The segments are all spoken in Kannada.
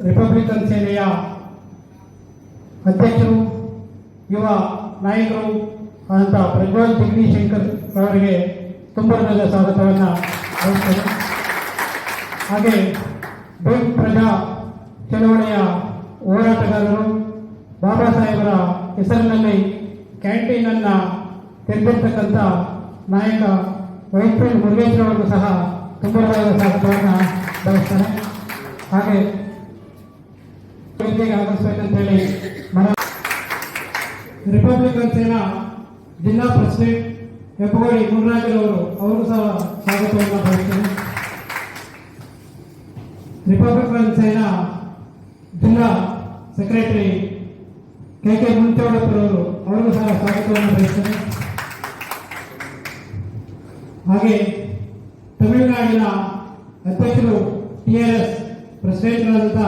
ರಿಪಬ್ಲಿಕನ್ ಸೇನೆಯ ಅಧ್ಯಕ್ಷರು, ಯುವ ನಾಯಕರು ಅಂತ ಪ್ರಜ್ವಲ್ ಜಿಗ್ನಿ ಶಂಕರ್ ಅವರಿಗೆ ತುಂಬ ಸ್ವಾಗತವನ್ನು ಬಯಸ್ತೇನೆ. ಹಾಗೆ ಬೇಕ್ ಪ್ರಜಾ ಚಳವಳಿಯ ಹೋರಾಟಗಾರರು, ಬಾಬಾ ಸಾಹೇಬರ ಹೆಸರಿನಲ್ಲಿ ಕ್ಯಾಂಟೀನನ್ನು ತೆರೆದಿರ್ತಕ್ಕಂಥ ನಾಯಕ ವೈಟ್ಫೀಲ್ಡ್ ಮುರುಗೇಶ್ವರವರಿಗೂ ಸಹ ತುಂಬ ಸ್ವಾಗತವನ್ನು ಬಯಸ್ತೇನೆ. ಹಾಗೆ ಆಗಮಿಸಬೇಕಂತೇಳಿ ರಿಪಬ್ಲಿಕನ್ ಸೇನಾ ಜಿಲ್ಲಾ ಪ್ರೆಸಿಡೆಂಟ್ ಹೆಬ್ಬಗೋಡಿ ಮುನ್ರಾಜರವರು ಅವ್ರಿಗೂ ಸಹ ಸ್ವಾಗತವನ್ನು ಬಯಸ್ತೇನೆ. ರಿಪಬ್ಲಿಕನ್ ಸೇನಾ ಜಿಲ್ಲಾ ಸೆಕ್ರೆಟರಿ ಕೆ ಮುಂಚೋಡಪ್ಪರವರು ಅವ್ರಿಗೂ ಸಹ ಸ್ವಾಗತವನ್ನು ಬಯಸ್ತೇನೆ. ಹಾಗೆ ತಮಿಳುನಾಡಿನ ಅಧ್ಯಕ್ಷರು TRS ಪ್ರೆಸಿಡೆಂಟ್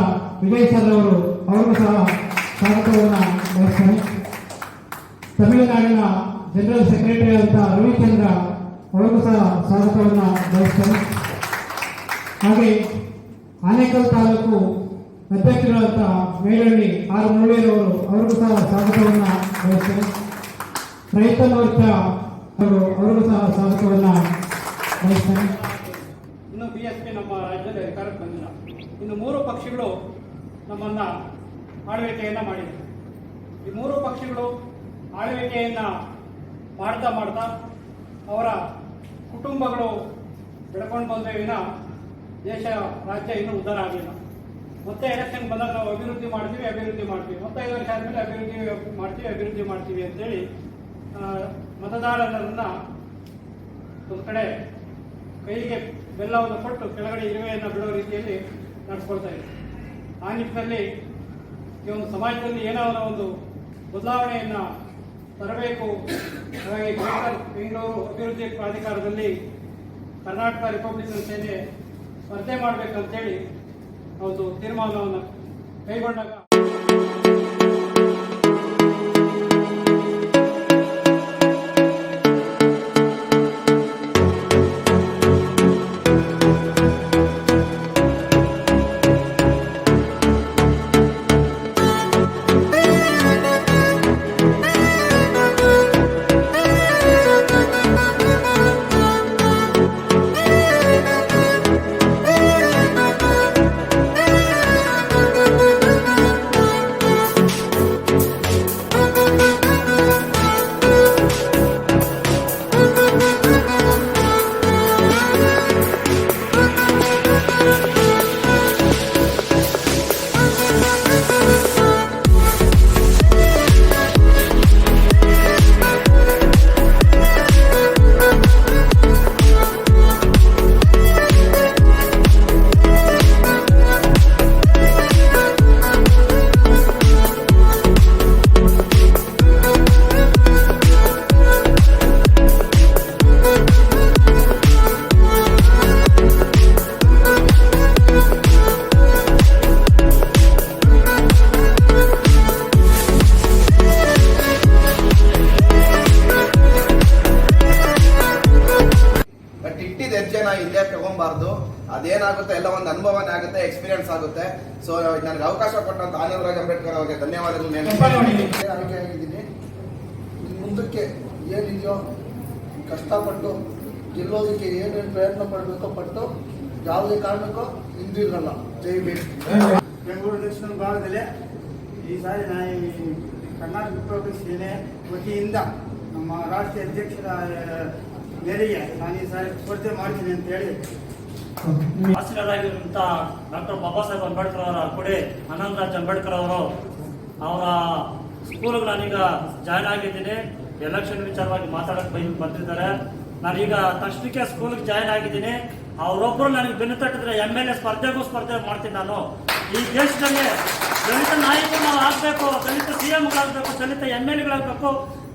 ವಿಜಯ್ ಸರ್ ಅವರು ಅವ್ರಿಗೂ ಸಹ ಸ್ವಾಗತವನ್ನು ಬಯಸ್ತೇನೆ. ತಮಿಳುನಾಡಿನ ಜನರಲ್ ಸೆಕ್ರೆಟರಿ ರವಿಚಂದ್ರ ಅವರಿಗೂ ಸಹ ಸ್ವಾಗತವನ್ನು ಬಯಸ್ತೇನೆ. ಹಾಗೆ ಆನೇಕಲ್ ತಾಲೂಕು ಅಧ್ಯಕ್ಷರಾದಂಥ ಮೇಲಹಳ್ಳಿ ಆರ್ ಮುರಳೀರವರು ಅವರಿಗೂ ಸಹ ಸ್ವಾಗತವನ್ನು ಬಯಸ್ತೇನೆ. ರೈತ ಮೋರ್ಚಾ ಅವರು ಅವರಿಗೂ ಸಹ ಸ್ವಾಗತವನ್ನು ಬಯಸ್ತೇನೆ. ಇನ್ನು BSP ನಮ್ಮ ರಾಜ್ಯದಲ್ಲಿ ಅಧಿಕಾರಕ್ಕೆ ಬಂದಿಲ್ಲ. ಇನ್ನು 3 ಪಕ್ಷಗಳು ನಮ್ಮನ್ನ ಆಳ್ವಿಕೆಯನ್ನ ಮಾಡಿದೆ. ಈ 3 ಪಕ್ಷಗಳು ಆಳ್ವಿಕೆಯನ್ನ ಮಾಡ್ತಾ ಮಾಡ್ತಾ ಅವರ ಕುಟುಂಬಗಳು ಬೆಳ್ಕೊಂಡು ಬಂದ ವಿನ ದೇಶ ರಾಜ್ಯ ಇನ್ನೂ ಉದ್ಧಾರ ಆಗಲಿಲ್ಲ. ಮತ್ತೆ ಎಲೆಕ್ಷನ್ ಬಂದಾಗ ನಾವು ಅಭಿವೃದ್ಧಿ ಮಾಡ್ತೀವಿ, ಮತ್ತೆ 5 ವರ್ಷ ಆದಮೇಲೆ ಅಭಿವೃದ್ಧಿ ಮಾಡ್ತೀವಿ ಅಂತೇಳಿ ಮತದಾರರನ್ನ ಒಂದು ಕಡೆ ಕೈಗೆ ಬೆಲ್ಲವನ್ನು ಕೊಟ್ಟು ಕೆಳಗಡೆ ಇರುವೆಯನ್ನು ಬಿಡೋ ರೀತಿಯಲ್ಲಿ ನಡೆಸ್ಕೊಳ್ತಾ ಇದೆ. ಆ ನಿಟ್ಟಿನಲ್ಲಿ ಈ ಒಂದು ಸಮಾಜದಲ್ಲಿ ಏನೋ ಒಂದು ಬದಲಾವಣೆಯನ್ನು ತರಬೇಕು. ಹಾಗಾಗಿ ಬೆಂಗಳೂರು ಅಭಿವೃದ್ಧಿ ಪ್ರಾಧಿಕಾರದಲ್ಲಿ ಕರ್ನಾಟಕ ರಿಪಬ್ಲಿಕನ್ ಸೇನೆ ಸ್ಪರ್ಧೆ ಮಾಡಬೇಕಂತೇಳಿ ಒಂದು ತೀರ್ಮಾನವನ್ನು ಕೈಗೊಂಡಾಗ ಇಲ್ಲೇ ತಗೊಂಬಾರ್ದು. ಅದೇನಾಗುತ್ತೆ ಎಲ್ಲ ಒಂದು ಅನುಭವನೇ ಆಗುತ್ತೆ, ಎಕ್ಸ್ಪೀರಿಯನ್ಸ್ ಆಗುತ್ತೆ. ಸೊ ನನಗೆ ಅವಕಾಶ ಕೊಟ್ಟಂತ ಆನಂದರಾಜ್ ಅಂಬೇಡ್ಕರ್ ಅವರಿಗೆ ಧನ್ಯವಾದಗಳು. ಆಗಿದ್ದೀನಿ. ಮುಂದಕ್ಕೆ ಏನಿದೆಯೋ ಕಷ್ಟಪಟ್ಟು ಗೆಲ್ಲೋದಕ್ಕೆ ಏನೇನು ಪ್ರಯತ್ನ ಪಡಬೇಕೋ ಪಟ್ಟು ಯಾವುದೇ ಕಾರಣಕ್ಕೂ ಹಿಂದಿರಲ್ಲ. ಜೈ ಭೀಮ್. ಬೆಂಗಳೂರು ದಕ್ಷಿಣ ಭಾಗದಲ್ಲಿ ಈ ಸಾರಿ ಕರ್ನಾಟಕ ರಿಪಬ್ಲಿಕ್ ಸೇನೆ ವತಿಯಿಂದ ನಮ್ಮ ರಾಷ್ಟ್ರೀಯ ಅಧ್ಯಕ್ಷರ ಮೇರೆಗೆ ನಾನು ಈ ಸಾರಿ ಸ್ಪರ್ಧೆ ಮಾಡ್ತೀನಿ ಅಂತ ಹೇಳಿ ಶಾಸಕರಾಗಿರುವಂಥ ಡಾಕ್ಟರ್ ಬಾಬಾ ಸಾಹೇಬ್ ಅಂಬೇಡ್ಕರ್ ಅವರ ಕೊಡೆ ಆನಂದರಾಜ್ ಅಂಬೇಡ್ಕರ್ ಅವರು ಅವರ ಸ್ಕೂಲ್ಗೆ ನಾನೀಗ ಜಾಯ್ನ್ ಆಗಿದ್ದೀನಿ. ಎಲೆಕ್ಷನ್ ವಿಚಾರವಾಗಿ ಮಾತಾಡಕ್ಕೆ ಬಂದಿದ್ದಾರೆ. ನಾನೀಗ ತಕ್ಷಣಕ್ಕೆ ಸ್ಕೂಲ್ಗೆ ಜಾಯ್ನ್ ಆಗಿದ್ದೀನಿ. ಅವರೊಬ್ಬರು ನನಗೆ ಬೆನ್ನು ತಟ್ಟಿದ್ರೆ MLA ಸ್ಪರ್ಧೆ ಮಾಡ್ತೀನಿ. ನಾನು ಈ ದೇಶದಲ್ಲಿ ದಲಿತ ನಾಯಕರು ನಾವು ಆಗಬೇಕು, ದಲಿತ CMಗಳಾಗಬೇಕು, ದಲಿತ MLAಗಳಾಗಬೇಕು,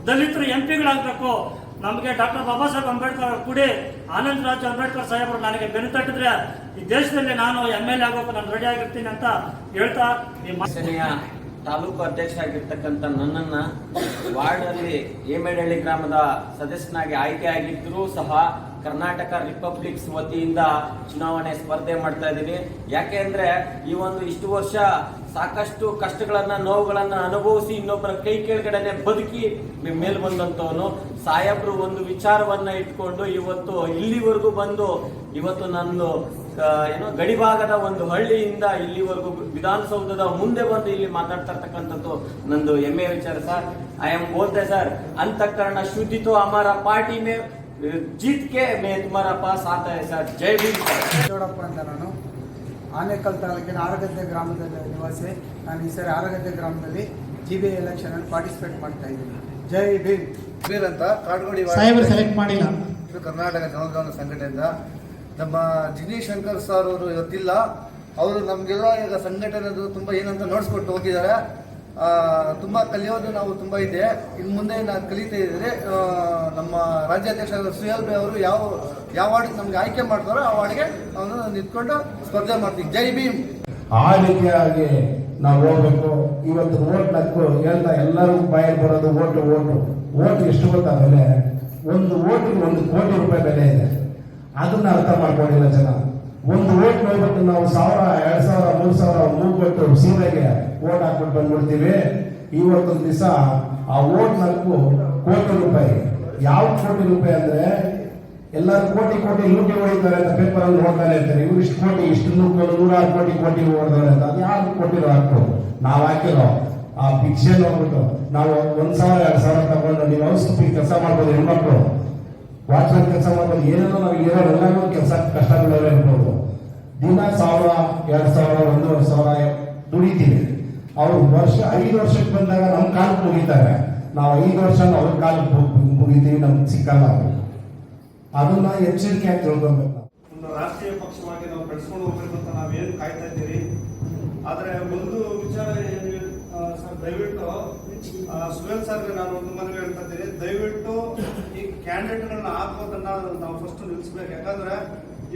ದಲಿತರು MP ಗಳಾಗಬೇಕು. ನಮಗೆ ಡಾಕ್ಟರ್ ಬಾಬಾ ಸಾಹೇಬ್ ಅಂಬೇಡ್ಕರ್ ಅವರು ಕೂಡಿ ಆನಂದರಾಜ್ ಅಂಬೇಡ್ಕರ್ ಸಾಹೇಬರು ನನಗೆ ಬೆನ್ನು ತಟ್ಟಿದ್ರೆ ಈ ದೇಶದಲ್ಲಿ ನಾನು MLA ಆಗಬೇಕು, ನಾನು ರೆಡಿ ಆಗಿರ್ತೀನಿ ಅಂತ ಹೇಳ್ತಾ ಸೇನೆಯ ತಾಲೂಕು ಅಧ್ಯಕ್ಷ ಆಗಿರ್ತಕ್ಕಂಥ ನನ್ನನ್ನ ವಾರ್ಡ್ ಅಲ್ಲಿ ಹೇಮೇಡಹಳ್ಳಿ ಗ್ರಾಮದ ಸದಸ್ಯನಾಗಿ ಆಯ್ಕೆ ಆಗಿದ್ದರೂ ಸಹ ಕರ್ನಾಟಕ ರಿಪಬ್ಲಿಕ್ಸ್ ವತಿಯಿಂದ ಚುನಾವಣೆ ಸ್ಪರ್ಧೆ ಮಾಡ್ತಾ ಇದ್ದೀನಿ. ಯಾಕೆ ಅಂದ್ರೆ ಈ ಒಂದು ಇಷ್ಟು ವರ್ಷ ಸಾಕಷ್ಟು ಕಷ್ಟಗಳನ್ನ ನೋವುಗಳನ್ನ ಅನುಭವಿಸಿ ಇನ್ನೊಬ್ಬರ ಕೈ ಕೆಳಗಡೆನೆ ಬದುಕಿ ಮೇಲ್ ಬಂದಂತವನು. ಸಾಹೇಬ್ರು ಒಂದು ವಿಚಾರವನ್ನ ಇಟ್ಕೊಂಡು ಇವತ್ತು ಇಲ್ಲಿವರೆಗೂ ಬಂದು ಇವತ್ತು ನಂದು ಗಡಿಭಾಗದ ಒಂದು ಹಳ್ಳಿಯಿಂದ ಇಲ್ಲಿವರೆಗೂ ವಿಧಾನಸೌಧದ ಮುಂದೆ ಬಂದು ಇಲ್ಲಿ ಮಾತಾಡ್ತಾ ಇರ್ತಕ್ಕಂಥದ್ದು ನಂದು ಹೆಮ್ಮೆಯ ವಿಚಾರ ಸರ್. ಐ ಆಮ್ ಬೋಲ್ತೆ ಸರ್, ಅಂತಃಕರಣ ಶುದ್ಧಿ तो हमारा पार्टी में जीत के मैं तुम्हारा पास आता है सर. जय भीम सर. ಚೌಡಪ್ಪ ಅಂತ ನಾನು ಆನೇಕಲ್ ತಾಲೂಕಿನ ಆರಗದ್ದೆ ಗ್ರಾಮದಲ್ಲಿ ನಿವಾಸಿ. ನಾನು ಈ ಸರಿ ಆರಗದ್ದೆ ಗ್ರಾಮದಲ್ಲಿ GBA ಎಲೆಕ್ಷನ್ ಅಲ್ಲಿ ಪಾರ್ಟಿಸಿಪೇಟ್ ಮಾಡ್ತಾ ಇದ್ದೀನಿ. ಜೈ ಭೀಮ್. ಬೀರ್ ಅಂತ ಕಾಡ್ಗೋಡಿ ಸಾಹೇಬರು ಸೆಲೆಕ್ಟ್ ಮಾಡಿಲ್ಲ. ಇದು ಕರ್ನಾಟಕ ಜನೋದ್ಧಾನ ಸಂಘಟನೆಯಿಂದ ನಮ್ಮ ಜಿಗ್ನೇಶ್ ಶಂಕರ್ ಸರ್ ಅವರು ಇವತ್ತಿಲ್ಲ. ಅವರು ನಮಗೆಲ್ಲ ಈಗ ಸಂಘಟನೆದು ತುಂಬ ಏನಂತ ನೋಡಿಸ್ಕೊಟ್ಟು ಹೋಗಿದ್ದಾರೆ. ತುಂಬ ಕಲಿಯೋದು ನಾವು ತುಂಬ ಇದೆ. ಇನ್ನು ಮುಂದೆ ನಾನು ಕಲಿತಾ ಇದ್ದರೆ ನಮ್ಮ ರಾಜ್ಯಾಧ್ಯಕ್ಷ ಸುಹೇಲ್ ಬೈ ಅವರು ಯಾವ ವಾರ್ಡಿಗೆ ನಮ್ಗೆ ಆಯ್ಕೆ ಮಾಡ್ತಾರೋ ಆ ವಾರ್ಡಿಗೆ ಅವನು ನಿಂತ್ಕೊಂಡು ಸ್ಪರ್ಧೆ ಮಾಡ್ತೀವಿ. ಜೈ ಭೀಮ್. ಆ ರೀತಿಯಾಗಿ ನಾವು ಹೋಗ್ಬೇಕು. ಇವತ್ತು ಓಟ್ ನಕ್ಕು ಹೇಳ್ತಾ ಎಲ್ಲರಿಗೂ ಬಾಯಲ್ಲಿ ಬರೋದು ಓಟ್ ಎಷ್ಟು ಗೊತ್ತಾ ಬೆಲೆ? ಒಂದು ಓಟಿಗೆ 1 ಕೋಟಿ ರೂಪಾಯಿ ಬೆಲೆ ಇದೆ. ಅದನ್ನ ಅರ್ಥ ಮಾಡ್ಕೊಂಡಿಲ್ಲ ಜನ. ಒಂದು ಓಟ್ ಹೋಗ್ಬಿಟ್ಟು ನಾವು 1000, 2000, 3000 ಮೂಗ್ಬಿಟ್ಟು ಸೀರೆಗೆ ಓಟ್ ಹಾಕ್ಬಿಟ್ಟು ಬಂದ್ಬಿಡ್ತೀವಿ. ಇವತ್ತೊಂದು ದಿವಸ ಆ ಓಟ್ ನಕ್ಕು ಕೋಟಿ ರೂಪಾಯಿ. ಯಾವ ಕೋಟಿ ರೂಪಾಯಿ ಅಂದ್ರೆ ಎಲ್ಲರೂ ಕೋಟಿ ಲೂಟಿ ಹೊಡಿತಾರೆ ಅಂತ ಪೇಪರ್ ಅಲ್ಲಿ ನೋಡ್ತಾನೆ ಇರ್ತಾರೆ. ಇವ್ರು ಇಷ್ಟು ಕೋಟಿ, ಇಷ್ಟು 106 ಕೋಟಿ ಹೊಡೆದವ್ರೆ ಅಂತ. ಅದು ಯಾರು ಕೊಟ್ಟಿರೋ ಹಾಕ್ಬೋದು? ನಾವು ಹಾಕಿರೋ ಆ ಭಿಕ್ಷೆ ನೋಡ್ಬಿಟ್ಟು ನಾವು 1000, 2000 ತಗೊಂಡು ನೀವು ಔಷಧಿ ಕೆಲಸ ಮಾಡ್ಬೋದು, ಹೆಣ್ಮಕ್ಳು ವಾಚ್ಮನ್ ಕೆಲಸ ಮಾಡ್ಬೋದು, ಏನೇನೋ ನಾವು ಇರೋ ಎಲ್ಲರೂ ಕೆಲಸ ಕಷ್ಟಗಳೇ ಇರ್ಬೋದು. ದಿನ 1000, 2000, 1500 ದುಡಿತೀವಿ. ಅವ್ರು 5 ವರ್ಷಕ್ಕೆ ಬಂದಾಗ ನಮ್ಮ ಕಾಲಕ್ಕೆ ಮುಗಿತಾರೆ. ನಾವು 5 ವರ್ಷ ಅವ್ರ ಕಾಲಕ್ಕೆ ಮುಗಿತೀವಿ, ನಮ್ಗೆ ಸಿಕ್ಕಲ್ಲ. ಅದನ್ನ ಎಚ್ಚರಿಕೆಯಾಗಿ ತಿಳ್ಕೊಬೇಕು. ಒಂದು ರಾಷ್ಟ್ರೀಯ ಪಕ್ಷವಾಗಿ ನಾವು ಬೆಳೆಸ್ಕೊಂಡು ಹೋಗ್ಬೇಕು ಅಂತ ನಾವೇನು ಕಾಯ್ತಾ ಇದ್ದೀರಿ. ಆದರೆ ಒಂದು ವಿಚಾರ ಸರ್, ದಯವಿಟ್ಟು ಸುಹೇಲ್ ಸರ್ಗೆ ನಾನು ಒಂದು ಮನವಿ ಹೇಳ್ತಾ ಇದ್ದೀನಿ. ದಯವಿಟ್ಟು ಈ ಕ್ಯಾಂಡಿಡೇಟ್ಗಳನ್ನ ಹಾಕೋದನ್ನ ನಾವು ಫಸ್ಟ್ ನಿಲ್ಲಿಸ್ಬೇಕು. ಯಾಕಂದ್ರೆ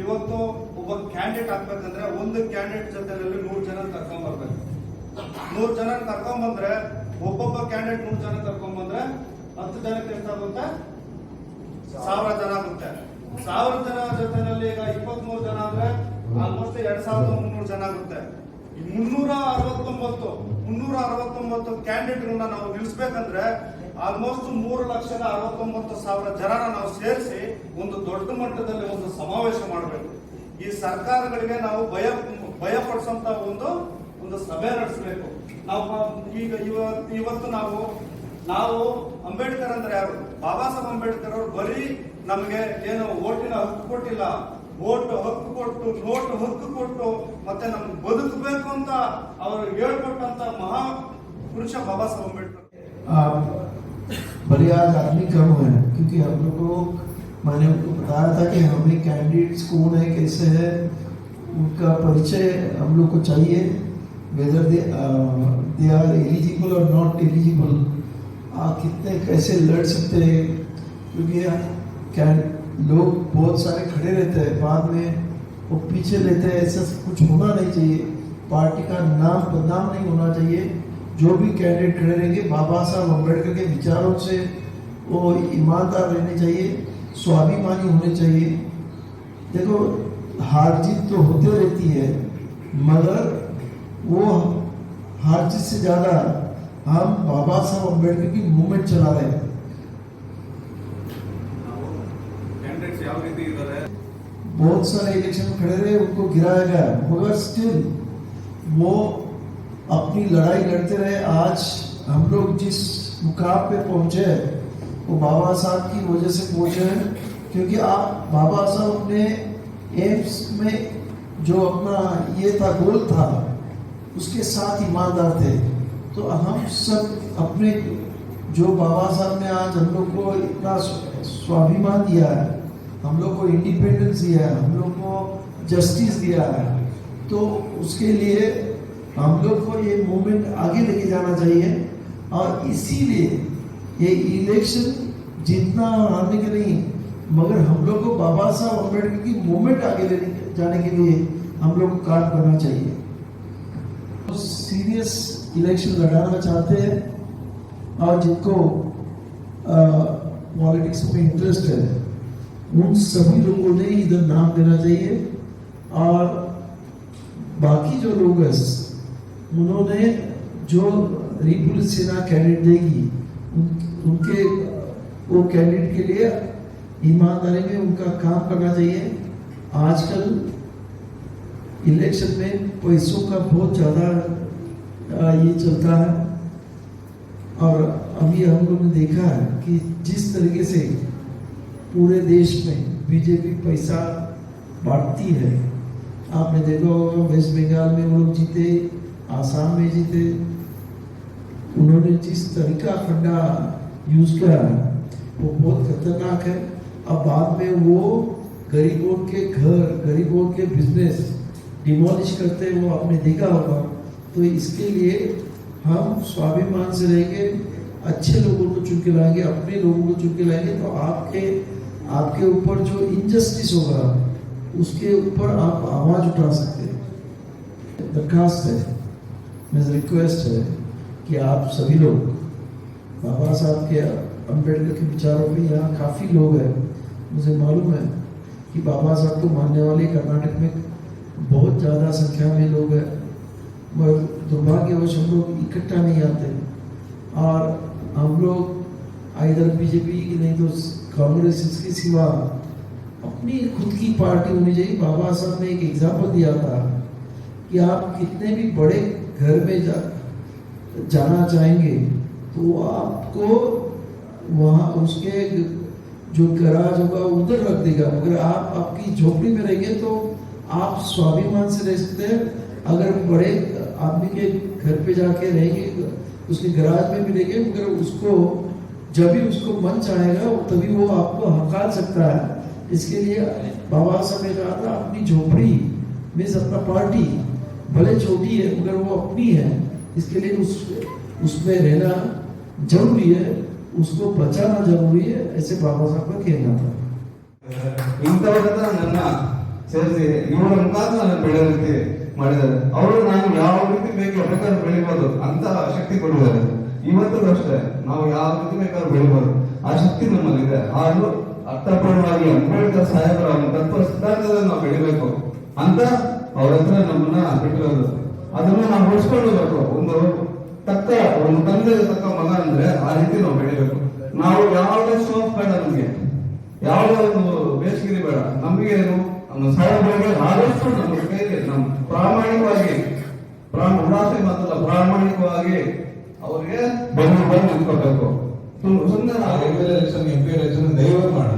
ಇವತ್ತು ಒಬ್ಬ ಕ್ಯಾಂಡಿಡೇಟ್ ಹಾಕ್ಬೇಕಂದ್ರೆ ಒಂದು ಕ್ಯಾಂಡಿಡೇಟ್ ಜೊತೆಯಲ್ಲಿ 100 ಜನ ಕರ್ಕೊಂಡ್ಬರ್ಬೇಕು. 100 ಜನ ಕರ್ಕೊಂಡ್ಬಂದ್ರೆ ಒಬ್ಬೊಬ್ಬ ಕ್ಯಾಂಡಿಡೇಟ್ 100 ಜನ ಕರ್ಕೊಂಡ್ಬಂದ್ರೆ 10 ಜನಕ್ಕೆ ಎಷ್ಟಾಗುತ್ತೆ? 1000 ಜನ ಆಗುತ್ತೆ. 1000 ಜನ ಜೊತೆನಲ್ಲಿ ಈಗ 23 ಜನ ಅಂದ್ರೆ ಆಲ್ಮೋಸ್ಟ್ 2300 ಜನ ಆಗುತ್ತೆ. 369 ಕ್ಯಾಂಡಿಡೇಟ್ಗಳನ್ನ ನಾವು ನಿಲ್ಲಿಸ್ಬೇಕಂದ್ರೆ ಆಲ್ಮೋಸ್ಟ್ 3,69,000 ಜನನ ನಾವು ಸೇರಿಸಿ ಒಂದು ದೊಡ್ಡ ಮಟ್ಟದಲ್ಲಿ ಒಂದು ಸಮಾವೇಶ ಮಾಡಬೇಕು. ಈ ಸರ್ಕಾರಗಳಿಗೆ ನಾವು ಭಯ ಪಡಿಸುವಂತ ಒಂದು ಸಭೆ ನಡೆಸಬೇಕು. ನಾವು ಈಗ ಇವತ್ತು ನಾವು ಅಂಬೇಡ್ಕರ್ ಅಂದ್ರೆ ಯಾರು? ಬಾಬಾ ಸಾಹೇಬ್ ಅಂಬೇಡ್ಕರ್ ಅವರು ಬರೀ ನಮಗೆ ಏನು ಓಟಿನ ಹಕ್ಕು ಕೊಟ್ಟಿಲ್ಲ, ಓಟ್ ಹಕ್ಕು ಕೊಟ್ಟು, ನೋಟ್ ಹಕ್ಕು ಕೊಟ್ಟು, ಮತ್ತೆ ನಮ್ಗೆ ಬದುಕಬೇಕು ಅಂತ ಅವರು ಹೇಳ್ಕೊಟ್ಟಂತ ಮಹಾ पुरुष बाबा साहब अम्बेडकर बलियाज आदमी कम है, क्योंकि हम लोग को मैंने उनको बताया था कि हमें कैंडिडेट्स कौन है, कैसे है, उनका परिचय हम लोग को चाहिए, वेदर दे आर एलिजिबल और नॉट एलिजिबल, कितने कैसे लड़ सकते हैं, क्योंकि लोग बहुत सारे खड़े रहते हैं, बाद में वो पीछे लेते हैं. ऐसा कुछ होना नहीं चाहिए. पार्टी का नाम बदनाम नहीं होना चाहिए. जो भी कैंडिडेट खड़े रहेंगे बाबा साहब अम्बेडकर के विचारों से वो ईमानदार रहने चाहिए, स्वाभिमानी होने चाहिए. देखो हार जीत तो होते रहती है, मगर वो हार जीत से ज्यादा हम बाबा साहब अम्बेडकर की मूवमेंट चला रहे हैं. बहुत सारे इलेक्शन खड़े रहे, उनको गिराया गया, मगर स्टिल वो अपनी लड़ाई लड़ते रहे. आज हम लोग जिस मुकाम पे पहुंचे वो बाबा साहब की वजह से पहुंचे हैं, क्योंकि आप बाबा साहब ने एम्स में जो अपना ये था गोल था उसके साथ ईमानदार थे. तो हम सब अपने जो बाबा साहब ने आज हम लोग को इतना स्वाभिमान दिया है, हम लोग को इंडिपेंडेंस दिया है, हम लोग को जस्टिस दिया है, तो उसके लिए हम लोग को ये मूवमेंट आगे लेके जाना चाहिए. और इसीलिए ये इलेक्शन जीतना और हारने के नहीं, मगर हम लोग को बाबा साहब अम्बेडकर की मूवमेंट आगे लेने जाने के लिए हम लोग को काम करना चाहिए. तो सीरियस इलेक्शन लड़ाना चाहते हैं और जिनको पॉलिटिक्स में इंटरेस्ट है उन सभी लोगों ने इधर नाम देना चाहिए। और बाकी जो लोग हैं उन्होंने जो रिपब्लिक सेना कैंडिडेट देगी उनके वो कैंडिडेट के लिए ईमानदारी में उनका काम करना चाहिए। आजकल इलेक्शन में पैसों का बहुत ज़्यादा ये चलता है और अभी हम लोग ने देखा है कि जिस तरीके से पूरे देश में बीजेपी पैसा बांटती है, आपने देखा होगा वेस्ट बंगाल में वो लोग जीते, आसाम में जीते, उन्होंने जिस तरीका फंडा यूज किया वो बहुत खतरनाक है। अब बाद में वो गरीबों के घर, गरीबों के बिजनेस डिमोलिश करते वो आपने देखा होगा। तो इसके लिए हम स्वाभिमान से रहेंगे, अच्छे लोगों को चुन के लाएंगे, अपने लोगों को चुन के लाएंगे, तो आपके ऊपर जो इनजस्टिस होगा उसके ऊपर आप आवाज उठा सकते हैं। दरखास्त है, मेरी रिक्वेस्ट है कि आप सभी लोग बाबा साहब के अम्बेडकर के विचारों पे, यहाँ काफ़ी लोग हैं, मुझे मालूम है कि बाबा साहब को मानने वाले कर्नाटक में बहुत ज़्यादा संख्या में लोग हैं, मगर दुर्भाग्यवश हम लोग इकट्ठा नहीं आते और हम लोग इधर बीजेपी नहीं तो कांग्रेस, इसके सिवा अपनी खुद की पार्टी होनी चाहिए। बाबा साहब ने एक एग्जाम्पल दिया था कि आप कितने भी बड़े घर में जाना चाहेंगे तो आपको वहाँ उसके जो गराज होगा उधर रख देगा, मगर आप आपकी झोपड़ी में रहेंगे तो आप स्वाभिमान से रह सकते हैं। अगर बड़े आदमी के घर पे जाके रहेंगे, उसके गराज में भी रहेंगे, मगर उसको जब भी उसको मन चाहेगा तभी वो आपको हकार सकता है। इसके लिए बाबा साहब ने कहा था अपनी झोपड़ी में अपना पार्टी भले छोटी है मगर वो अपनी है, इसके लिए उसमें रहना जरूरी है, उसको बचाना जरूरी है, ऐसे बाबा साहब का कहना था। ಇಂಥವರೆಲ್ಲ ನನ್ನ ಸೇರಿಸಿ ಇವರ ಮುಖಾಂತರ ನನ್ನ ಬೆಳೆಯೋದಕ್ಕೆ ಮಾಡಿದ್ದಾರೆ. ಅವರು ನಾನು ಯಾವ ರೀತಿ ಬೇಕಾದ್ರೂ ಬೆಳಿಬೋದು ಅಂತ ಶಕ್ತಿ ಕೊಟ್ಟಿದ್ದಾರೆ. ಇವತ್ತು ಅಷ್ಟೇ ನಾವು ಯಾವ ರೀತಿ ಬೇಕಾದ್ರೂ ಬೆಳಿಬೋದು, ಆ ಶಕ್ತಿ ನಮ್ಮಲ್ಲಿದೆ. ಹಾಗೂ ಅರ್ಥಪೂರ್ಣವಾಗಿ ಅಂಬೇಡ್ಕರ್ ಸಾಹೇಬರ ತತ್ವ ಸಿದ್ಧಾಂತದಲ್ಲಿ ನಾವು ಬೆಳಿಬೇಕು ಅಂತ ಅವ್ರ ಹತ್ರ ನಮ್ಮನ್ನ ಬಿಟ್ಟಿರೋದು. ಅದನ್ನ ನಾವು ಉಳಿಸ್ಕೊಳ್ಳಬೇಕು. ಒಂದು ತಂದೆಗೆ ತಕ್ಕ ಮಗ ಅಂದ್ರೆ ಆ ರೀತಿ ನಾವು ಬೆಳಿಬೇಕು. ನಾವು ಯಾವುದೇ ಶೋಫ್ ಬೇಡ, ನಮ್ಗೆ ಯಾವುದೇ ಒಂದು ಬೇಸಿಗೆ ಬೇಡ, ನಮ್ಗೆ ನಮ್ಮ ಸಾಹೇಬರಿಗೆ ಆದಷ್ಟು ನಮ್ಮ ಕೈಗೆ ನಮ್ಮ ಪ್ರಾಮಾಣಿಕವಾಗಿ ಉಡಾಸೆ ಮಾತಲ್ಲ, ಪ್ರಾಮಾಣಿಕವಾಗಿ ಅವ್ರಿಗೆ ಬಂದು ನಿಂತ್ಕೋಬೇಕು. ಸುಮ್ಮನೆ ನಾವು MLA ಎಲೆಕ್ಷನ್ MP ಎಲೆಕ್ಷನ್ ದಯವಿಟ್ಟು ಮಾಡೋಣ.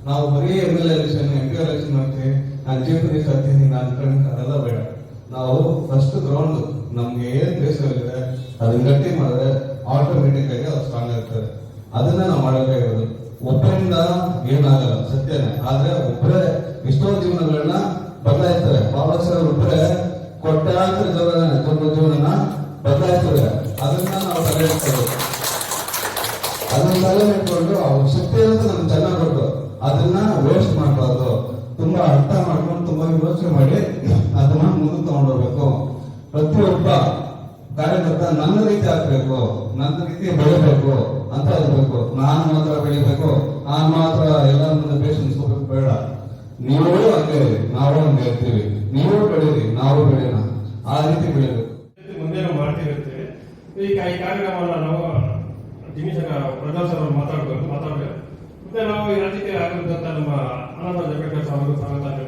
ನಾವು ಬರೀ MLA ಎಲೆಕ್ಷನ್ MP ಎಲೆಕ್ಷನ್ ಮಾಡ್ತೀವಿ, ನಾನು ಚೀಫ್ ಮಿನಿಸ್ಟರ್ ಆಗ್ತೀನಿ, ನಾನು ಅದೆಲ್ಲ ಬೇಡ. ನಾವು ಫಸ್ಟ್ ಗ್ರೌಂಡ್ ನಮ್ಗೆ ಏನ್ ದೇಶದಲ್ಲಿದೆ ಅದನ್ನ ಗಟ್ಟಿ ಮಾಡಿದ್ರೆ ಆಟೋಮೆಟಿಕ್ ಆಗಿ ಅವ್ರು ಸ್ಟ್ರಾಂಗ್ ಆಗ್ತಾರೆ. ಅದನ್ನ ನಾವು ಮಾಡಬೇಕಾಗಿರೋದು. ಒಬ್ಬರಿಂದ ಏನಾಗಲ್ಲ, ಸತ್ಯನೇ. ಆದ್ರೆ ಒಬ್ಬರೇ ಎಷ್ಟೋ ಜೀವನಗಳನ್ನ ಬದಲಾಯಿಸ್ತಾರೆ. ಬಾಬಾ ಸಾಹೇಬ್ ಒಬ್ಬರೇ ಕೊಟ್ಟಾಂತರ ಜೀವನ ಬದಲಾಯಿಸ್ತಾರೆ. ಅದನ್ನ ನಾವು ತಡೆಯಿಡ್ತೇವೆ. ಅದನ್ನ ತಲೆ ಇಟ್ಕೊಂಡು ಅವ್ರ ಶಕ್ತಿ ಇರುತ್ತೆ ನಮ್ಗೆ ಚೆನ್ನಾಗಿ ಕೊಟ್ಟು ಅದನ್ನ ವೇಸ್ಟ್ ಮಾಡಬಾರ್ದು. ತುಂಬಾ ಅರ್ಥ ಮಾಡ್ಕೊಂಡು ತುಂಬಾ ಯೋಚನೆ ಮಾಡಿ ಅದನ್ನ ಮುಂದೆ ತಗೊಂಡೋಗ್ಬೇಕು. ಪ್ರತಿಯೊಬ್ಬ ಕಾರ್ಯಕರ್ತ ನನ್ನ ರೀತಿ ಆಗ್ಬೇಕು, ನನ್ನ ರೀತಿ ಬೆಳಿಬೇಕು ಅಂತ ಇರ್ಬೇಕು. ನಾನು ಮಾತ್ರ ಬೆಳಿಬೇಕು, ನಾನು ಮಾತ್ರ ಎಲ್ಲ ಮುಂದೆ ಬೇಷನ್ಸ್ಕೋಬೇಕು ಬೇಡ. ನೀವು ಹಂಗೆ ನಾವು ಹಂಗೆ ಇರ್ತೀವಿ, ನೀವು ಬೆಳೀರಿ ನಾವು ಬೆಳೆಯೋಣ, ಆ ರೀತಿ ಬೆಳಿಬೇಕು. ಮುಂದೆ ನಾವು ಮಾಡ್ತಿರ್ತೀವಿ. ಈಗ ಈ ಕಾರ್ಯಕ್ರಮವನ್ನು ನಾವು ಪ್ರಧಾನ ಅವರು ಮಾತಾಡಬೇಕು. ಮತ್ತೆ ನಾವು ಈ ರಾಜಕೀಯ ಆಗಿರುವಂತ ನಮ್ಮ ಆನಂದ ಜಂಬೇಡ್ಕರ್ ಸಾಹೇಬರು ಸ್ವಾಗತ ಅಂತ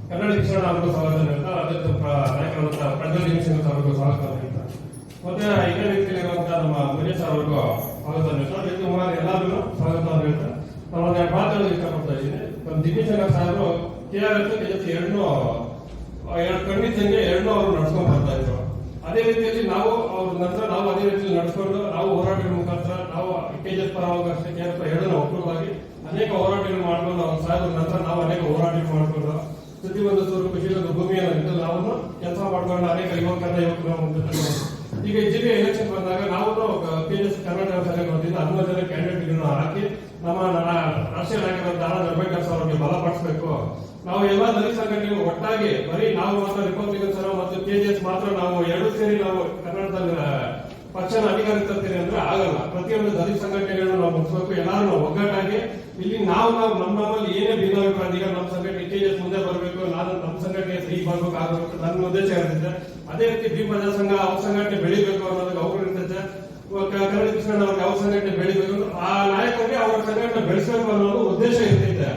ಕನ್ನಡ ಶಿಕ್ಷಣ ಅವರು ಸ್ವಾಗತ ನೀಡುತ್ತಾ, ಅದಕ್ಕೆ ನಾಯಕರಾದಂತಹ ಪ್ರಜ್ವಲ್ ಸಿಂಗ್ ಅವರಿಗೂ ಸ್ವಾಗತ ನೀಡುತ್ತಾ, ಮತ್ತೆ ಇದೇ ರೀತಿಯಲ್ಲಿರುವಂತಹ ನಮ್ಮ ಮಹೇಶ್ ಅವರಿಗೂ ಸ್ವಾಗತ ನೀಡುತ್ತಾ, ಸುಮಾರು ಎಲ್ಲರಿಗೂ ಸ್ವಾಗತ ನೀಡುತ್ತಾ ನಾವು ಮಾತಾಡೋದು ಇಷ್ಟಪಡ್ತಾ ಇದ್ದೀನಿ. ನಮ್ಮ ದಿನೇಶ್ ಸಾಹೇಬರು KRS ಖಂಡಿತಂಗೆ ಎರಡನ್ನೂ ಅವರು ನಡ್ಸ್ಕೊಂಡು ಬರ್ತಾ ಇದ್ರು. ಅದೇ ರೀತಿಯಲ್ಲಿ ನಾವು ಅವ್ರ ನಂತರ ನಾವು ಅದೇ ರೀತಿಯಲ್ಲಿ ನಡ್ಸ್ಕೊಂಡು ನಾವು ಹೋರಾಟಗಳ ಮುಖಾಂತರ ನಾವು KGS ಪರವಾಗಿ ಅಷ್ಟೇ KRS ಎರಡನ್ನೂ ಒಕ್ಕೂಟವಾಗಿ ಅನೇಕ ಹೋರಾಟಗಳು ಮಾಡ್ಕೊಂಡು ಅವ್ರ ಸಾಹೇಬರ ನಂತರ ನಾವು ಅನೇಕ ಹೋರಾಟಗಳು ಮಾಡ್ಕೊಂಡು ಪ್ರತಿಯೊಂದು ಕೃಷಿ ಭೂಮಿಯನ್ನು ನಾವು ಕೆಲಸ ಮಾಡ್ಕೊಂಡು ಅನೇಕ ಯುವಕರ ಈಗ ಜಿಲ್ಲೆ ಎಲೆಕ್ಷನ್ ಬಂದಾಗ ನಾವು KGS ಕರ್ನಾಟಕ ಸಂಘ ವತಿಯಿಂದ 11 ಜನ ಕ್ಯಾಂಡಿಡೇಟ್ಗಳನ್ನು ಹಾಕಿ ನಮ್ಮ ರಾಷ್ಟ್ರೀಯ ನಾಯಕರಾದ ಅಂಬೇಡ್ಕರ್ ಅವರಿಗೆ ಬಲಪಡಿಸಬೇಕು. ನಾವು ಎಲ್ಲಾ ದಲಿತ ಸಂಘಟನೆಗಳು ಒಟ್ಟಾಗಿ ಬರೀ ನಾವು ಮಾತ್ರ ರಿಪಬ್ಲಿಕನ್ ಸರ್ ಮತ್ತು KGS ಮಾತ್ರ ನಾವು ಎರಡು ಸೇರಿ ನಾವು ಕರ್ನಾಟಕದಲ್ಲಿ ಪಕ್ಷನ ಅಧಿಕಾರಕ್ಕೆ ತರ್ತೀನಿ ಅಂದ್ರೆ ಆಗಲ್ಲ. ಪ್ರತಿಯೊಂದು ದಲಿತ ಸಂಘಟನೆಗಳನ್ನ ನಾವು ಮುಗಿಸ್ಬೇಕು, ಎಲ್ಲರೂ ನಾವು ಒಗ್ಗಟ್ಟಾಗಿ ಇಲ್ಲಿ ನಾವು ನಮ್ಮಲ್ಲಿ ಏನೇ ಭಿನ್ನಾಭಿಪ್ರಾಯ ಈಗ ನಮ್ಮ ಸಂಘಟನೆ KJS ಮುಂದೆ ಬರಬೇಕು, ನಾನು ನಮ್ಮ ಸಂಘಟನೆ ಸಹಿ ಬರ್ಬೇಕು ಆಗಬೇಕು ನನ್ನ ಉದ್ದೇಶ ಇರ್ತೈತೆ. ಅದೇ ರೀತಿ ಬಿ ಪ್ರಜಾ ಸಂಘ ಅವ್ರ ಸಂಘಟನೆ ಬೆಳಿಬೇಕು ಅನ್ನೋದಕ್ಕೆ ಅವ್ರು ಇರ್ತೈತೆ. ಕನ್ನಡ ಕೃಷ್ಣ ಅವ್ರಿಗೆ ಅವ್ರ ಸಂಘಟನೆ ಬೆಳಿಬೇಕು, ಆ ನಾಯಕರಿಗೆ ಅವ್ರ ಸಂಘಟನೆ ಬೆಳೆಸಬೇಕು ಅನ್ನೋದು ಉದ್ದೇಶ ಇರ್ತೈತೆ.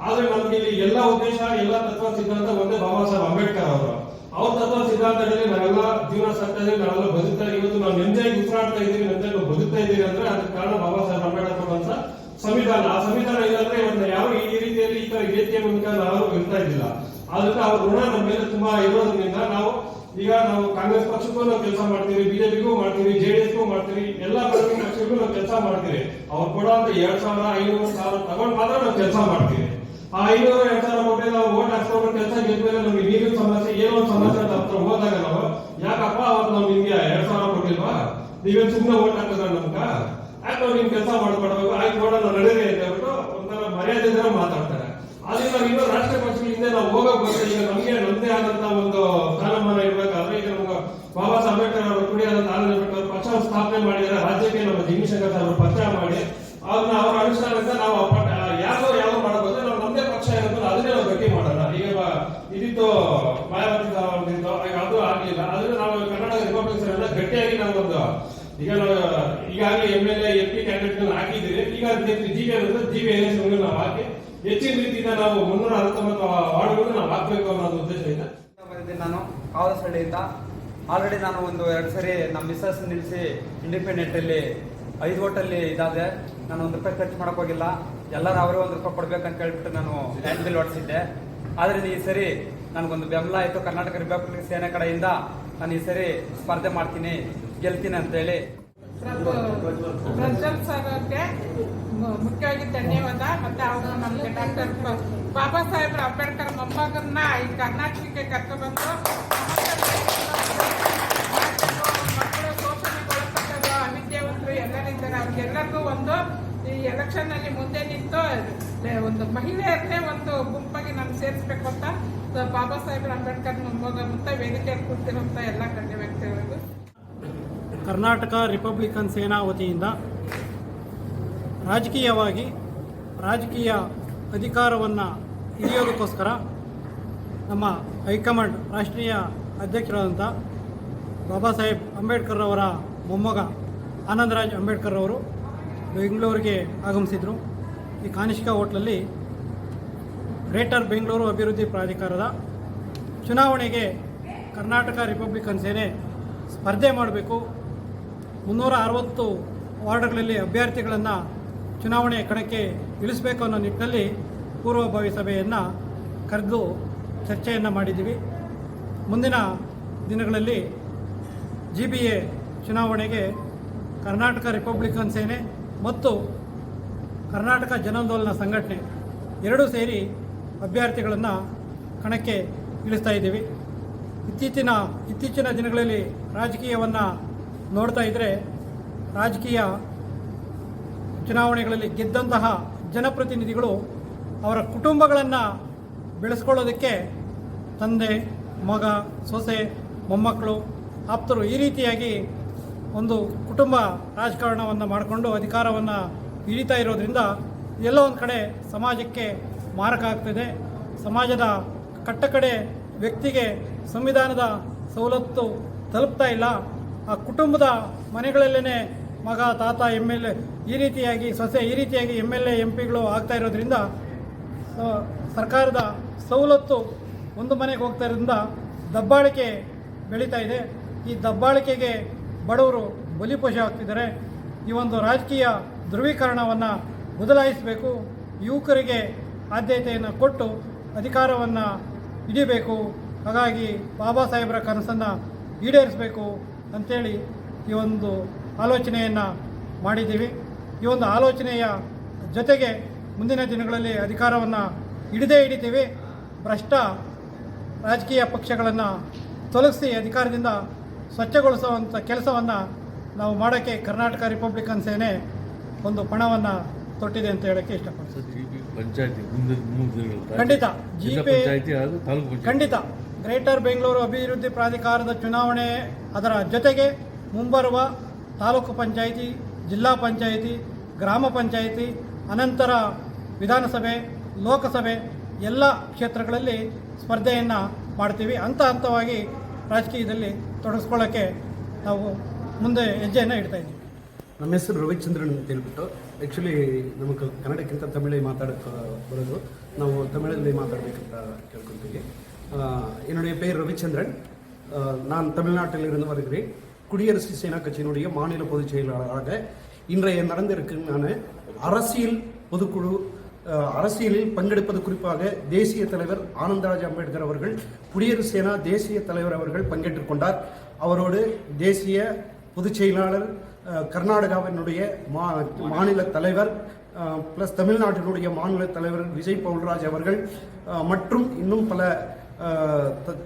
ಆದ್ರೆ ನಮ್ಗೆ ಇಲ್ಲಿ ಎಲ್ಲ ಉದ್ದೇಶ ಎಲ್ಲ ತತ್ವ ಸಿದ್ಧಾಂತ ಒಂದೇ ಬಾಬಾ ಸಾಹೇಬ್ ಅಂಬೇಡ್ಕರ್ ಅವರು. ಅವ್ರ ತತ್ವ ಸಿದ್ಧಾಂತದಲ್ಲಿ ನಾವೆಲ್ಲ ಜೀವನ ಸಾಕ್ತಾ ಇದೀವಿ, ನಾವೆಲ್ಲ ಬದುಕ್ತಾ ಇವತ್ತು ನಾವು ನೆಮ್ಮದಿಯಾಗಿ ಉಸಿರಾಡ್ತಾ ಇದೀವಿ, ನೆಮ್ಮದಿಯಾಗಿ ಬದುಕ್ತಾ ಇದೀವಿ ಅಂದ್ರೆ ಅದಕ್ಕೆ ಕಾರಣ ಬಾಬಾ ಸಾಹೇಬ್ ಅಂಬೇಡ್ಕರ್ ಅಂತ ಸಂವಿಧಾನ. ಆ ಸಂವಿಧಾನ ಇಲ್ಲಾಂದ್ರೆ ಇವತ್ತು ಯಾವ ಈ ರೀತಿಯಲ್ಲಿ ಈ ತರ ವೇದಿಕೆ ಮೂಲಕ ನಾವು ಇರ್ತಾ ಇದ್ದಿಲ್ಲ. ಆದ್ರಿಂದ ಅವ್ರ ಋಣ ನಮ್ಮ ಮೇಲೆ ತುಂಬಾ ಇರೋದ್ರಿಂದ ನಾವು ಕಾಂಗ್ರೆಸ್ ಪಕ್ಷಕ್ಕೂ ನಾವು ಕೆಲಸ ಮಾಡ್ತೀವಿ, ಬಿಜೆಪಿಗೂ ಮಾಡ್ತೀವಿ, JDS ಮಾಡ್ತೀವಿ, ಎಲ್ಲಾ ಪಕ್ಷಕ್ಕೂ ನಾವು ಕೆಲಸ ಮಾಡ್ತೀವಿ. ಅವ್ರು ಕೊಡುವಂತ 2,000, 500,000 ತಗೊಂಡ್ ಮಾತ್ರ ನಾವು ಕೆಲಸ ಮಾಡ್ತೀವಿ. ಆ 500, 2,000 ಕೊಟ್ಟರೆ ನಾವು ಓಟ್ ಹಾಕ್ಸ್ಕೊಂಡು ಕೆಲಸ ಗೆದ್ಮೇಲೆ ನಮ್ಗೆ ನೀರಿನ ಸಮಸ್ಯೆ ಏನೋ ಒಂದು ಸಮಸ್ಯೆ ಅಂತ ಹತ್ರ ಹೋದಾಗ ನಾವು ಯಾಕಪ್ಪ ಅವತ್ತು ನಾವು ನಿಮ್ಗೆ 2,000 ಕೊಟ್ಟಿಲ್ವಾ, ನೀವೇನ್ ಸುಮ್ಮನೆ ಓಟ್ ಹಾಕಿದ್ರ ನಮ್ಗ, ಯಾಕೆ ನಾವು ನಿಮ್ ಕೆಲಸ ಮಾಡ್ಕೊಡ್ಬೇಕು, ಆಯ್ತು ನೋಡೋಣ ನಡೀರಿ ಅಂತ ಹೇಳ್ಬಿಟ್ಟು ಒಂಥರ ಮರ್ಯಾದೆ ಮಾತಾಡ್ತಾರೆ. ಆದ್ರೆ ನಾವು ಇನ್ನೂ ರಾಷ್ಟ್ರೀಯ ಪಕ್ಷಗಳಿಂದ ನಾವು ಹೋಗಕ್ ಬರ್ತೇವೆ. ಈಗ ನಮ್ಗೆ ನಮ್ದೇ ಆದಂತ ಒಂದು ಸ್ಥಾನಮಾನ ಇರ್ಬೇಕಾದ್ರೆ ಈಗ ನಮ್ಗೆ ಬಾಬಾ ಸಾಹೇಬ್ ಅಂಬೇಡ್ಕರ್ ಅವರು ಕುಡಿಯಾದಂತ ಆನಂದ ಪಕ್ಷ ಸ್ಥಾಪನೆ ಮಾಡಿದ್ರೆ ರಾಜ್ಯಕ್ಕೆ ನಮ್ಮ ಜಗದೀಶಂಕರ್ ಸಾಹೇಬರು ಪಕ್ಷ ಮಾಡಿ ಅದನ್ನ ಅವರ ಅನುಷ್ಠಾನದಿಂದ ನಾವು ಯಾವ್ದೋ ಮಾಡಬಹುದು. ನಾವು ನಮ್ದೇ ಪಕ್ಷ ಇರೋದು ಅದನ್ನೇ ನಾವು ಗಟ್ಟಿ ಮಾಡೋಣ. ಈಗ ಇದಿತ್ತು ಮಾಯಾವತಿ ಈಗ ಅದು ಆಗ್ಲಿಲ್ಲ. ಆದ್ರೆ ನಾವು ಕರ್ನಾಟಕ ರಿಪಬ್ಲಿಕ್ ಎಲ್ಲ ಗಟ್ಟಿಯಾಗಿ ನಾವೊಂದು ಈಗ ನಾವು ಈಗಾಗಲೇ MLA MP ಕ್ಯಾಂಡಿಡೇಟ್ ಹಾಕಿದ್ದೀವಿ. ಈಗ GB ಎಲೆಕ್ಷನ್ ನಾವು ಹಾಕಿ ಹೆಚ್ಚಿನ ರೀತಿಯಿಂದ ನಾವು 369 ವಾರ್ಡ್ಗಳು ನಾವು ಹಾಕ್ಬೇಕು ಅನ್ನೋದು ಉದ್ದೇಶ ಇದೆ. ನಾನು ಕಾವಲಸಳ್ಳಿಯಿಂದ ಆಲ್ರೆಡಿ ನಾನು 2 ಸರಿ ನಮ್ಮ ಮಿಸಸ್ ನಿಲ್ಲಿಸಿ ಇಂಡಿಪೆಂಡೆಂಟ್ ಅಲ್ಲಿ 5 ಓಟಲ್ಲಿ ಇದಾದೆ. ನಾನು ₹1 ಖರ್ಚು ಮಾಡಕ್ ಹೋಗಿಲ್ಲ, ಎಲ್ಲರೂ ಅವರೇ ₹1 ಕೊಡ್ಬೇಕಂತ ಹೇಳ್ಬಿಟ್ಟು ನಾನು ಲ್ಯಾಂಡ್ ಬಿಲ್ ಹೊಡಿಸಿದ್ದೆ. ಆದ್ರೆ ಈ ಸರಿ ನನಗೊಂದು ಬೆಂಬಲ ಆಯ್ತು. ಕರ್ನಾಟಕ ರಿಪಬ್ಲಿಕ್ ಸೇನೆ ಕಡೆಯಿಂದ ನಾನು ಈ ಸರಿ ಸ್ಪರ್ಧೆ ಮಾಡ್ತೀನಿ, ಗೆಲ್ತೀನಿ ಅಂತ ಹೇಳಿ ಪ್ರಜ್ವಲ್ ಸರ್ ಅವ್ರಿಗೆ ಮುಖ್ಯವಾಗಿ ಧನ್ಯವಾದ. ಮತ್ತೆ ಅವರು ನಮಗೆ ಡಾಕ್ಟರ್ ಬಾಬಾ ಸಾಹೇಬ್ ಅಂಬೇಡ್ಕರ್ ಮೊಮ್ಮಗನ್ನ ಈ ಕರ್ನಾಟಕಕ್ಕೆ ಕರ್ಕೊಬಂದು ಮಕ್ಕಳು ಶೋಷಣೆಗೊಳಪಟ್ಟರು, ಅವಿದ್ಯಾವಂತರು ಎಲ್ಲರಿದ್ದಾರೆ. ಅವ್ರಿಗೆಲ್ಲರಿಗೂ ಒಂದು ಈ ಎಲೆಕ್ಷನ್ ಅಲ್ಲಿ ಮುಂದೆ ನಿಂತು ಒಂದು ಮಹಿಳೆಯರನ್ನೇ ಒಂದು ಗುಂಪಾಗಿ ನಾನು ಸೇರಿಸ್ಬೇಕು ಅಂತ ಬಾಬಾ ಸಾಹೇಬ್ ಅಂಬೇಡ್ಕರ್ ಮೊಮ್ಮಗ ಅಂತ ವೇದಿಕೆಯಲ್ಲಿ ಕೂತಿರುವಂತ ಎಲ್ಲ ಗಣ್ಯ ವ್ಯಕ್ತಿಗಳಿಗೂ ಕರ್ನಾಟಕ ರಿಪಬ್ಲಿಕನ್ ಸೇನಾ ವತಿಯಿಂದ ರಾಜಕೀಯ ಅಧಿಕಾರವನ್ನು ಹಿಡಿಯೋದಕ್ಕೋಸ್ಕರ ನಮ್ಮ ಹೈಕಮಾಂಡ್ ರಾಷ್ಟ್ರೀಯ ಅಧ್ಯಕ್ಷರಾದಂಥ ಬಾಬಾ ಸಾಹೇಬ್ ಅಂಬೇಡ್ಕರ್ ಅವರ ಮೊಮ್ಮಗ ಆನಂದರಾಜ್ ಅಂಬೇಡ್ಕರ್ ಅವರು ಬೆಂಗಳೂರಿಗೆ ಆಗಮಿಸಿದರು. ಈ ಕಾನಿಷ್ಕಾ ಹೋಟ್ಲಲ್ಲಿ ಗ್ರೇಟರ್ ಬೆಂಗಳೂರು ಅಭಿವೃದ್ಧಿ ಪ್ರಾಧಿಕಾರದ ಚುನಾವಣೆಗೆ ಕರ್ನಾಟಕ ರಿಪಬ್ಲಿಕನ್ ಸೇನೆ ಸ್ಪರ್ಧೆ ಮಾಡಬೇಕು, 360 ವಾರ್ಡ್ಗಳಲ್ಲಿ ಅಭ್ಯರ್ಥಿಗಳನ್ನು ಚುನಾವಣೆ ಕಣಕ್ಕೆ ಇಳಿಸಬೇಕು ಅನ್ನೋ ನಿಟ್ಟಿನಲ್ಲಿ ಪೂರ್ವಭಾವಿ ಸಭೆಯನ್ನು ಕರೆದು ಚರ್ಚೆಯನ್ನು ಮಾಡಿದ್ದೀವಿ. ಮುಂದಿನ ದಿನಗಳಲ್ಲಿ GBA ಚುನಾವಣೆಗೆ ಕರ್ನಾಟಕ ರಿಪಬ್ಲಿಕನ್ ಸೇನೆ ಮತ್ತು ಕರ್ನಾಟಕ ಜನಾಂದೋಲನ ಸಂಘಟನೆ ಎರಡೂ ಸೇರಿ ಅಭ್ಯರ್ಥಿಗಳನ್ನು ಕಣಕ್ಕೆ ಇಳಿಸ್ತಾ ಇದ್ದೀವಿ. ಇತ್ತೀಚಿನ ದಿನಗಳಲ್ಲಿ ರಾಜಕೀಯವನ್ನು ನೋಡ್ತಾ ಇದ್ದರೆ ರಾಜಕೀಯ ಚುನಾವಣೆಗಳಲ್ಲಿ ಗೆದ್ದಂತಹ ಜನಪ್ರತಿನಿಧಿಗಳು ಅವರ ಕುಟುಂಬಗಳನ್ನು ಬೆಳೆಸ್ಕೊಳ್ಳೋದಕ್ಕೆ ತಂದೆ, ಮಗ, ಸೊಸೆ, ಮೊಮ್ಮಕ್ಕಳು, ಆಪ್ತರು ಈ ರೀತಿಯಾಗಿ ಒಂದು ಕುಟುಂಬ ರಾಜಕಾರಣವನ್ನು ಮಾಡಿಕೊಂಡು ಅಧಿಕಾರವನ್ನು ಹಿಡಿತಾ ಇರೋದ್ರಿಂದ ಎಲ್ಲೋ ಒಂದು ಕಡೆ ಸಮಾಜಕ್ಕೆ ಮಾರಕ ಆಗ್ತಿದೆ. ಸಮಾಜದ ಕಟ್ಟಕಡೆ ವ್ಯಕ್ತಿಗೆ ಸಂವಿಧಾನದ ಸವಲತ್ತು ತಲುಪ್ತಾ ಇಲ್ಲ. ಆ ಕುಟುಂಬದ ಮನೆಗಳಲ್ಲೇ ಮಗ, ತಾತ, MLA ಈ ರೀತಿಯಾಗಿ ಸೊಸೆ ಈ ರೀತಿಯಾಗಿ MLA MPಗಳು ಆಗ್ತಾ ಇರೋದ್ರಿಂದ ಸರ್ಕಾರದ ಸವಲತ್ತು ಒಂದು ಮನೆಗೆ ಹೋಗ್ತಾ ಇರೋದ್ರಿಂದ ದಬ್ಬಾಳಿಕೆ ಬೆಳೀತಾ ಇದೆ. ಈ ದಬ್ಬಾಳಿಕೆಗೆ ಬಡವರು ಬಲಿಪಶು ಆಗ್ತಿದ್ದಾರೆ. ಈ ಒಂದು ರಾಜಕೀಯ ಧ್ರುವೀಕರಣವನ್ನು ಬದಲಾಯಿಸಬೇಕು. ಯುವಕರಿಗೆ ಆದ್ಯತೆಯನ್ನು ಕೊಟ್ಟು ಅಧಿಕಾರವನ್ನು ಹಿಡಿಬೇಕು. ಹಾಗಾಗಿ ಬಾಬಾ ಸಾಹೇಬರ ಕನಸನ್ನು ಈಡೇರಿಸಬೇಕು ಅಂಥೇಳಿ ಈ ಒಂದು ಆಲೋಚನೆಯನ್ನು ಮಾಡಿದ್ದೀವಿ. ಈ ಒಂದು ಆಲೋಚನೆಯ ಜೊತೆಗೆ ಮುಂದಿನ ದಿನಗಳಲ್ಲಿ ಅಧಿಕಾರವನ್ನು ಹಿಡಿತೀವಿ. ಭ್ರಷ್ಟ ರಾಜಕೀಯ ಪಕ್ಷಗಳನ್ನು ತೊಲಗಿಸಿ ಅಧಿಕಾರದಿಂದ ಸ್ವಚ್ಛಗೊಳಿಸುವಂಥ ಕೆಲಸವನ್ನು ನಾವು ಮಾಡೋಕ್ಕೆ ಕರ್ನಾಟಕ ರಿಪಬ್ಲಿಕನ್ ಸೇನೆ ಒಂದು ಪಣವನ್ನು ತೊಟ್ಟಿದೆ ಅಂತ ಹೇಳೋಕ್ಕೆ ಇಷ್ಟಪಡ್ತೀನಿ. ಖಂಡಿತ ಗ್ರೇಟರ್ ಬೆಂಗಳೂರು ಅಭಿವೃದ್ಧಿ ಪ್ರಾಧಿಕಾರದ ಚುನಾವಣೆ ಅದರ ಜೊತೆಗೆ ಮುಂಬರುವ ತಾಲೂಕು ಪಂಚಾಯಿತಿ, ಜಿಲ್ಲಾ ಪಂಚಾಯಿತಿ, ಗ್ರಾಮ ಪಂಚಾಯಿತಿ, ಅನಂತರ ವಿಧಾನಸಭೆ, ಲೋಕಸಭೆ ಎಲ್ಲ ಕ್ಷೇತ್ರಗಳಲ್ಲಿ ಸ್ಪರ್ಧೆಯನ್ನು ಮಾಡ್ತೀವಿ. ಹಂತ ಹಂತವಾಗಿ ರಾಜಕೀಯದಲ್ಲಿ ತೊಡಗಿಸ್ಕೊಳ್ಳೋಕ್ಕೆ ನಾವು ಮುಂದೆ ಹೆಜ್ಜೆಯನ್ನು ಇಡ್ತಾ ಇದ್ದೀವಿ. ನಮ್ಮ ಹೆಸರು ರವಿಚಂದ್ರನ್ ಅಂತ ಹೇಳ್ಬಿಟ್ಟು. ಆ್ಯಕ್ಚುಲಿ ನಮಗೆ ಕನ್ನಡಕ್ಕಿಂತ ತಮಿಳೇ ಮಾತಾಡೋಕ್ಕೆ ಬರೋದು. ನಾವು ತಮಿಳಲ್ಲಿ ಮಾತಾಡಬೇಕಂತ ಕೇಳ್ಕೊತೀವಿ. என்னுடைய பேர் ரவிச்சந்திரன். நான் தமிழ்நாட்டில் இருந்து வருகிறேன். குடியரசு சேனா கட்சியினுடைய மாநில பொதுச் செயலாளராக இன்றைய நடந்திருக்கும் நான் அரசியலில் பங்கெடுப்பது குறிப்பாக தேசிய தலைவர் ஆனந்தராஜ் அம்பேத்கர் அவர்கள், குடியரசு சேனா தேசிய தலைவர் அவர்கள் பங்கேற்றுக் கொண்டார். அவரோடு தேசிய பொதுச் செயலாளர், கர்நாடகாவினுடைய மாநில தலைவர் ப்ளஸ் தமிழ்நாட்டினுடைய மாநில தலைவர் விஜய் பவுல்ராஜ் அவர்கள் மற்றும் இன்னும் பல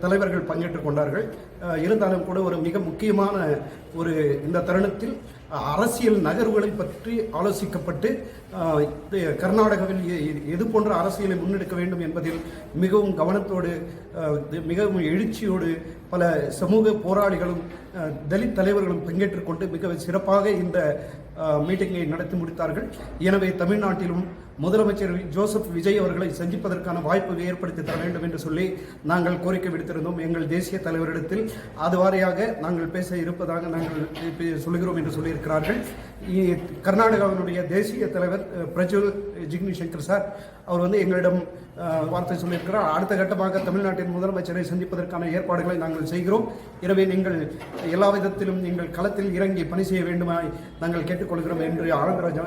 தலைவர்கள் பங்கேற்றுக் கொண்டார்கள். இருந்தாலும் கூட ஒரு மிக முக்கியமான இந்த தருணத்தில் அரசியல் நகர்வுகளை பற்றி ஆலோசிக்கப்பட்டு கர்நாடகாவில் எது போன்ற அரசியலை முன்னெடுக்க வேண்டும் என்பதில் மிகவும் கவனத்தோடு, மிகவும் எழுச்சியோடு பல சமூக போராளிகளும் தலித் தலைவர்களும் பங்கேற்றுக் கொண்டு மிக சிறப்பாக இந்த மீட்டிங்கை நடத்தி முடித்தார்கள். எனவே தமிழ்நாட்டிலும் முதலமைச்சர் ஜோசப் விஜய் அவர்களை சந்திப்பதற்கான வாய்ப்பை ஏற்படுத்தி தர வேண்டும் என்று சொல்லி நாங்கள் கோரிக்கை விடுத்திருந்தோம். எங்கள் தேசிய தலைவரிடத்தில் அது வாரியாக நாங்கள் பேச இருப்பதாக நாங்கள் சொல்கிறோம் என்று சொல்லியிருக்கிறார்கள். கர்நாடகாவினுடைய தேசிய தலைவர் பிரஜ்வல் ஜிக்னி சங்கர் சார் அவர் எங்களிடம் வார்த்தை சொல்லியிருக்கிறார். அடுத்த கட்டமாக தமிழ்நாட்டின் முதலமைச்சரை சந்திப்பதற்கான ஏற்பாடுகளை நாங்கள் செய்கிறோம். எனவே நீங்கள் எல்லா விதத்திலும் நீங்கள் களத்தில் இறங்கி பணி செய்ய வேண்டுமாய் நாங்கள் கேட்டுக்கொள்கிறோம் என்று ஆனந்தராஜ்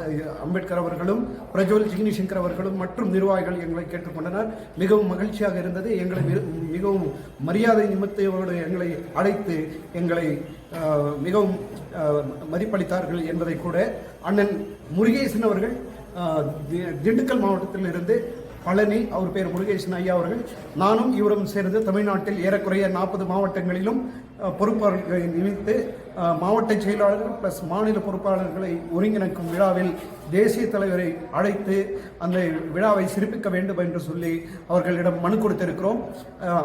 அம்பேத்கர் அவர்களும் பிரஜ்வல் ஜிக்னி சங்கர் அவர்களும் மற்றும் நிர்வாகிகள் எங்களை கேட்டுக்கொண்டனர். மிகவும் மகிழ்ச்சியாக இருந்தது. எங்களை மிகவும் மரியாதை நிமித்தோடு எங்களை அழைத்து எங்களை மிகவும் மதிப்பளித்தார்கள் என்பதை கூட அண்ணன் முருகேசன் அவர்கள் திண்டுக்கல் மாவட்டத்தில் இருந்து பழனி, அவர் பேர் முருகேசன் ஐயா அவர்கள், நானும் இவரும் சேர்ந்து தமிழ்நாட்டில் ஏறக்குறைய 40 மாவட்டங்களிலும் பொறுப்பாளர்களை நியமித்து மாவட்ட செயலாளர்கள் ப்ளஸ் மாநில பொறுப்பாளர்களை ஒருங்கிணைக்கும் விழாவில் தேசிய தலைவரை அழைத்து அந்த விழாவை சிறப்பிக்க வேண்டும் என்று சொல்லி அவர்களிடம் மனு கொடுத்திருக்கிறோம்.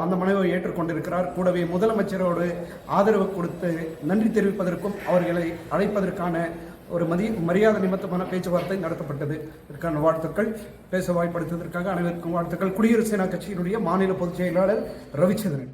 அந்த மனுவை ஏற்றுக்கொண்டிருக்கிறார். கூடவே முதலமைச்சரோடு ஆதரவு கொடுத்து நன்றி தெரிவிப்பதற்கும் அவர்களை அழைப்பதற்கான ஒரு மரியாதை நிமித்தமான பேச்சுவார்த்தை நடத்தப்பட்டது. இதற்கான வாழ்த்துக்கள். பேச வாய்ப்படுத்துவதற்காக அனைவருக்கும் வாழ்த்துக்கள். குடியரசு சேனா கட்சியினுடைய மாநில பொதுச் செயலாளர் ரவிச்சந்திரன்.